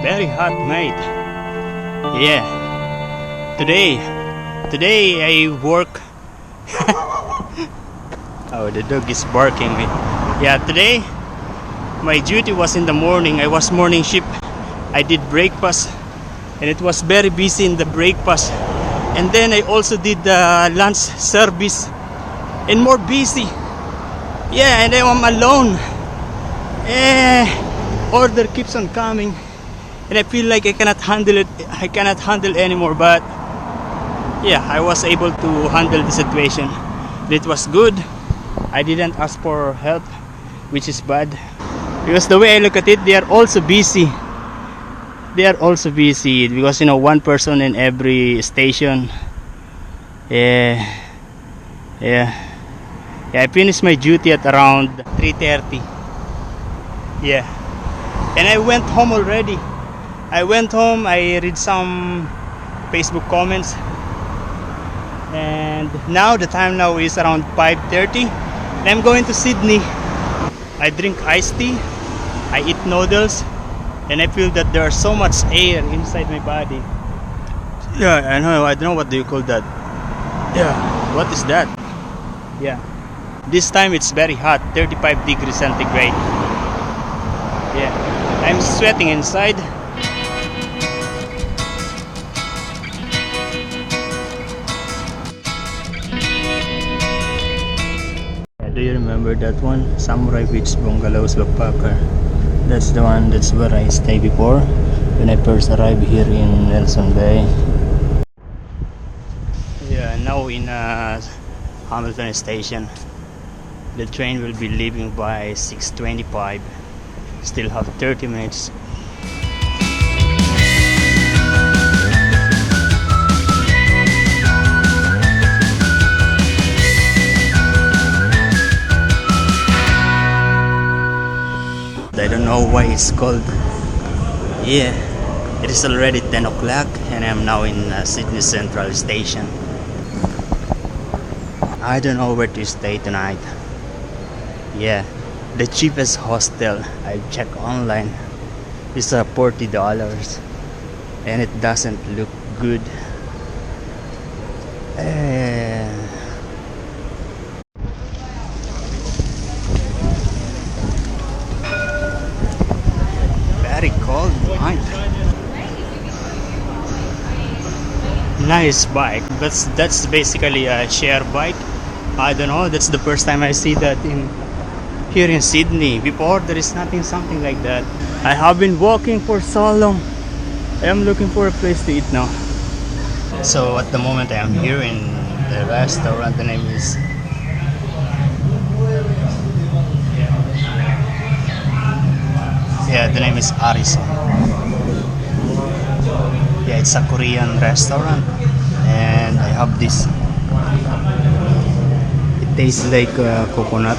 Very hot, mate. Yeah. Today I work. Oh, the dog is barking. Yeah, today my duty was in the morning. I was morning shift. I did breakfast, and it was very busy in the breakfast. And then I also did the lunch service, and more busy. Yeah, and I'm alone. Order keeps on coming, and I feel like I cannot handle it. I cannot handle anymore. But yeah, I was able to handle the situation. It was good. I didn't ask for help, which is bad, because the way I look at it, they are also busy. They are also busy because one person in every station. Yeah. I finished my duty at around 3:30. Yeah, and I went home already. I went home. I read some Facebook comments, and now the time now is around 5:30. And I'm going to Sydney. I drink iced tea. I eat noodles. And I feel that there's so much air inside my body. Yeah, I don't know what do you call that. Yeah, what is that? Yeah, this time it's very hot, 35 degrees centigrade. Yeah, I'm sweating inside. Yeah, do you remember that one? Samurai Beach Bungalows Backpacker. That's the one. That's where I stayed before when I first arrived here in Nelson Bay. Yeah, now in Hamilton Station. The train will be leaving by 6:25. Still have 30 minutes. I don't know why it's cold. Yeah, it is already 10 o'clock and I'm now in Sydney Central Station. I don't know where to stay tonight. Yeah, the cheapest hostel I checked online is $40, and it doesn't look good. Very cold night. Nice bike. That's basically a share bike. I don't know. That's the first time I see that here in Sydney. Before there is something like that. I have been walking for so long. I am looking for a place to eat now. So at the moment I am here in the restaurant. The name is the name is Arison. Yeah, it's a Korean restaurant, and I have this. It tastes like coconut.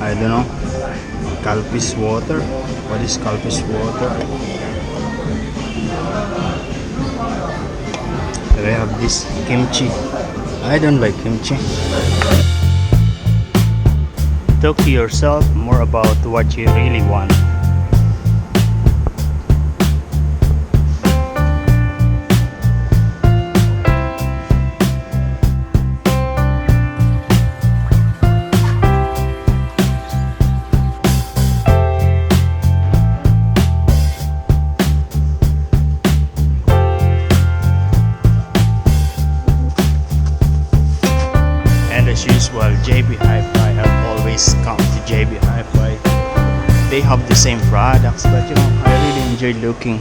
I don't know. Calpis water. What is Calpis water? I have this kimchi. I don't like kimchi. Talk to yourself more about what you really want. As usual, JB Hi-Fi. Have always come to JB Hi-Fi. They have the same products, but I really enjoy looking.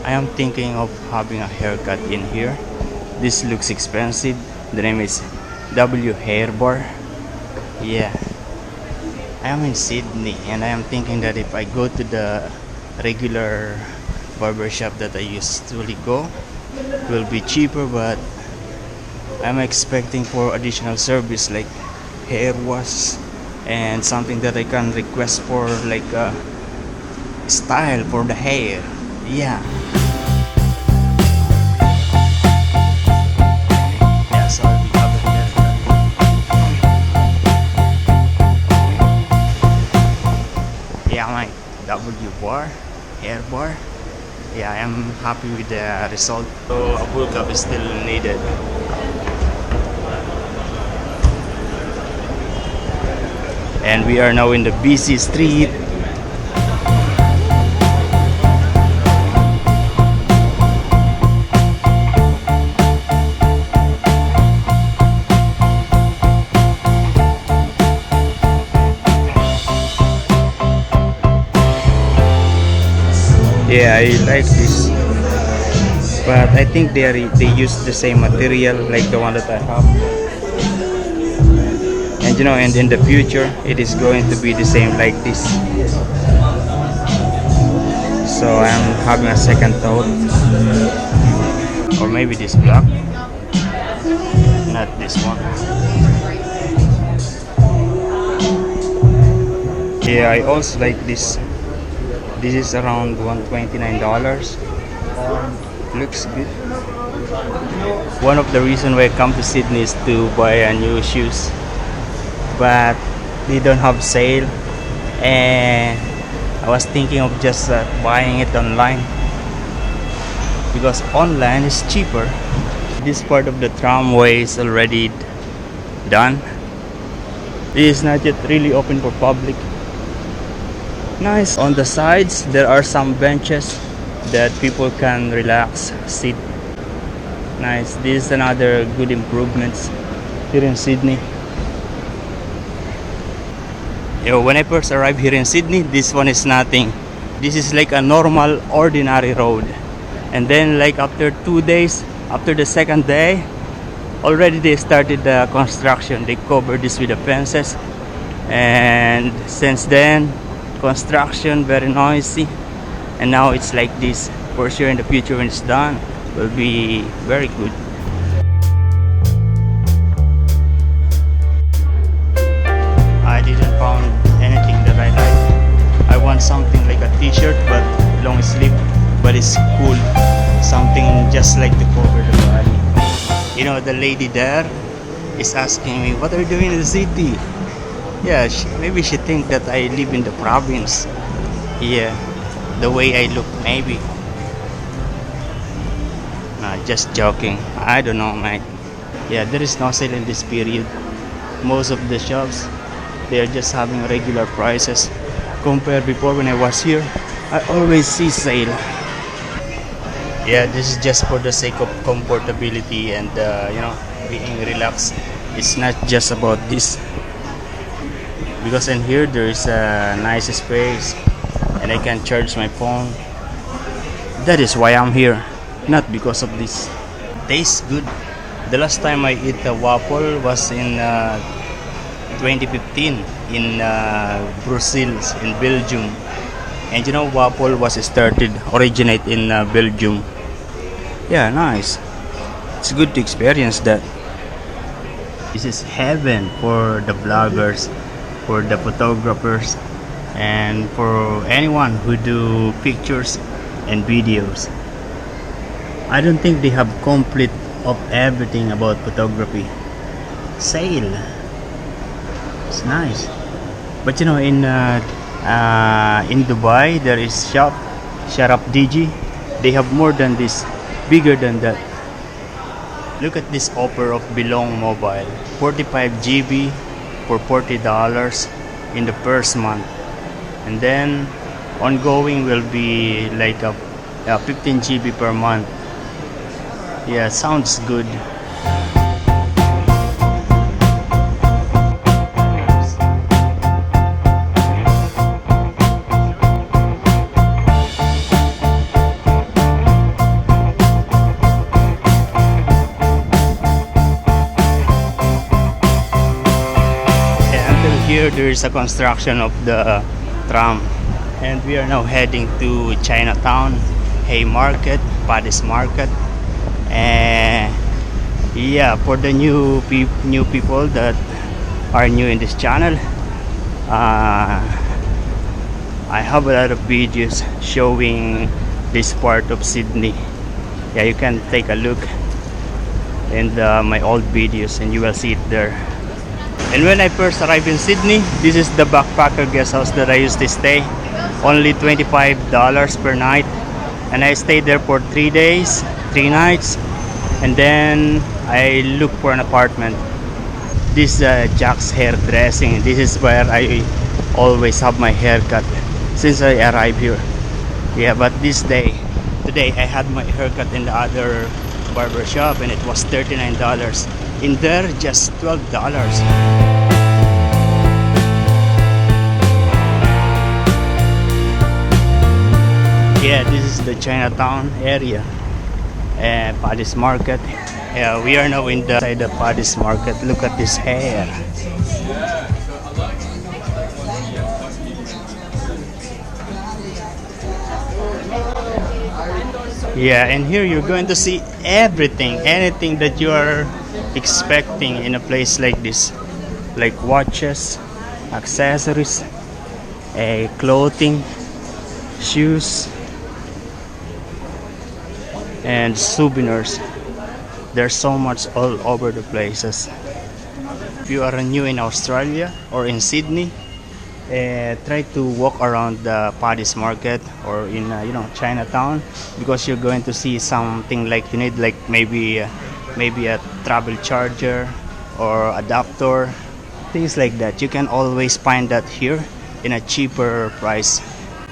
I am thinking of having a haircut in here. This looks expensive. The name is W Hair Bar. Yeah, I am in Sydney, and I am thinking that if I go to the regular barbershop that I usually go, it will be cheaper, but I'm expecting for additional service like hair wash and something that I can request for, like a style for the hair. Yeah. So I'll be having that. Yeah, mate. W bar, hair bar. Yeah, I am happy with the result. So a full cup is still needed. And we are now in the busy street. Yeah, I like this, but I think they use the same material like the one that I have, and and in the future it is going to be the same like this. So I'm having a second thought, or maybe this black, not this one. Yeah, I also like this. This is around $129. Looks good. One of the reasons why I come to Sydney is to buy new shoes, but they don't have sale, and I was thinking of just buying it online because online is cheaper. This part of the tramway is already done. It is not yet really open for public. Nice. On the sides there are some benches that people can relax, sit. Nice. This is another good improvements here in Sydney. When I first arrived here in Sydney, this one is nothing. This is like a normal ordinary road, and then like after 2 days, after the second day, already they started the construction. They covered this with the fences, and since then construction very noisy, and now it's like this. For sure in the future when it's done will be very good. I didn't found anything that I like. I want something like a t-shirt but long sleeve, but it's cool, something just like to cover the body. The lady there is asking me, what are you doing in the city? Yeah, maybe she think that I live in the province. Yeah, the way I look, maybe. Nah, just joking. I don't know, mate. Yeah, there is no sale in this period. Most of the shops, they are just having regular prices. Compared before when I was here, I always see sale. Yeah, this is just for the sake of comfortability and being relaxed. It's not just about this. Because in here there is a nice space and I can charge my phone. That is why I'm here, not because of this. Tastes good. The last time I ate a waffle was in 2015 in Brussels in Belgium, and waffle was originate in Belgium. Yeah, nice. It's good to experience that. This is heaven for the vloggers, for the photographers, and for anyone who do pictures and videos. I don't think they have complete of everything about photography. Sale. It's nice. But in Dubai there is Sharap DG. They have more than this, bigger than that. Look at this offer of Belong Mobile, 45 GB for $40 in the first month, and then ongoing will be like a 15 GB per month. Yeah, sounds good. Here there is a construction of the tram, and we are now heading to Chinatown, Haymarket, Paddy's Market. And yeah, for the new people that are new in this channel, I have a lot of videos showing this part of Sydney. Yeah, you can take a look in my old videos and you will see it there. And when I first arrived in Sydney, this is the backpacker guest house that I used to stay. Only $25 per night. And I stayed there for 3 days, 3 nights. And then I looked for an apartment. This Jack's hairdressing. This is where I always have my hair cut since I arrived here. Yeah, but today I had my haircut in the other barber shop and it was $39. In there, just $12. Yeah, this is the Chinatown area, Paddy's Market. Yeah, we are now inside the Paddy's Market. Look at this hair. Yeah, and here you're going to see everything, anything that you are expecting in a place like this, like watches, accessories, clothing, shoes, and souvenirs. There's so much all over the places. If you are new in Australia or in Sydney, try to walk around the Paddy's Market or in Chinatown, because you're going to see something like you need, like maybe a travel charger or adapter, things like that. You can always find that here in a cheaper price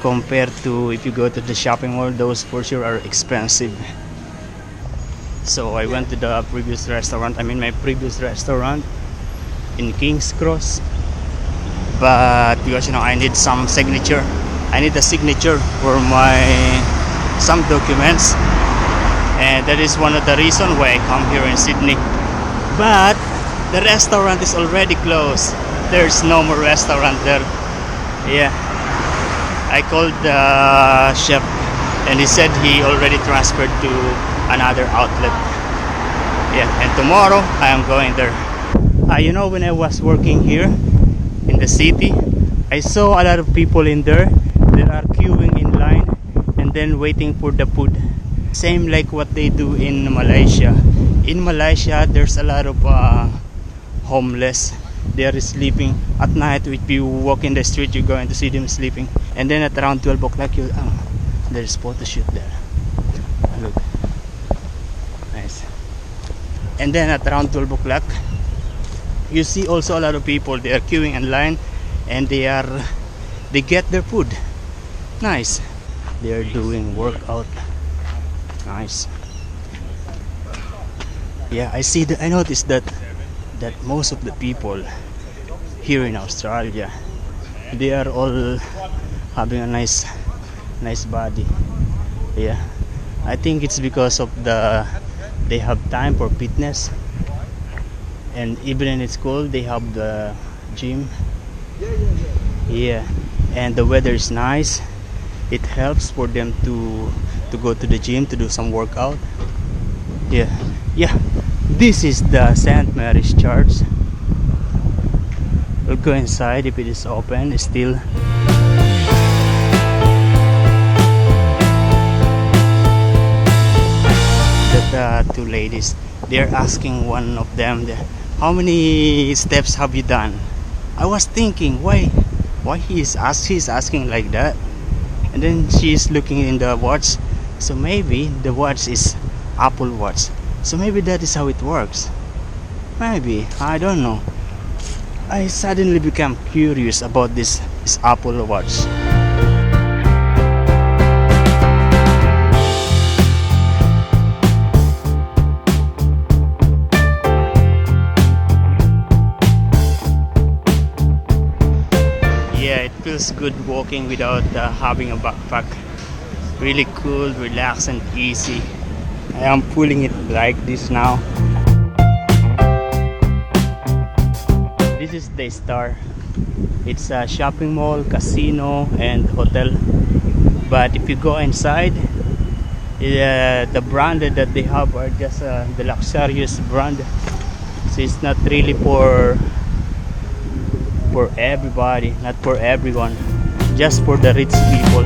compared to if you go to the shopping mall. Those for sure are expensive. So I went to my previous restaurant in King's Cross, but because I need some signature, I need a signature for some documents, and that is one of the reasons why I come here in Sydney. But the restaurant is already closed. There's no more restaurant there. Yeah, I called the chef and he said he already transferred to another outlet. Yeah, and tomorrow I am going there. When I was working here in the city, I saw a lot of people in there that are queuing in line and then waiting for the food. Same like what they do in Malaysia. In Malaysia, there's a lot of homeless. They are sleeping at night. If you walk in the street, you're going to see them sleeping. And then at around 12 o'clock, there's photo shoot there. Look, nice. And then at around 12 o'clock, you see also a lot of people. They are queuing in line, and they get their food. Nice. They are doing workout. Nice. Yeah, I noticed that most of the people here in Australia, they are all having a nice body. Yeah, I think it's because of they have time for fitness, and even in school they have the gym. Yeah, and the weather is nice. It helps for them to go to the gym to do some workout. Yeah. This is the St. Mary's Church. We'll go inside if it is open still. The two ladies, they're asking one of them, how many steps have you done? I was thinking, why he's asking like that, and then she's looking in the watch. So maybe the watch is Apple Watch. So maybe that is how it works. Maybe, I don't know. I suddenly became curious about this Apple Watch. Yeah, it feels good walking without having a backpack. Really cool, relaxed and easy. I am pulling it like this now. This is the Star. It's a shopping mall, casino, and hotel. But if you go inside, the brand that they have are just the luxurious brand. So it's not really for everybody, not for everyone, just for the rich people.